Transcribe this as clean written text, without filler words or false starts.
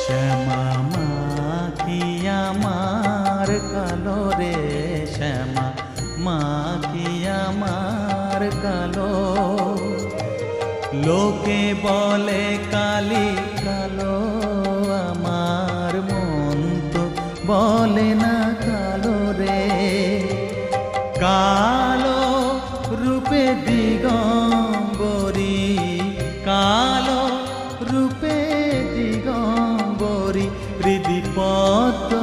শ্যামা মা কি আমার কালো রে, শ্যামা মা কি আমার কালো। লোকে বলে কালি কালো, আমার মন তো বলে না কালো রে। কালো রূপে দিগম্বরী, কালো রূপে দিগম্বরী, হৃদি পদ্ম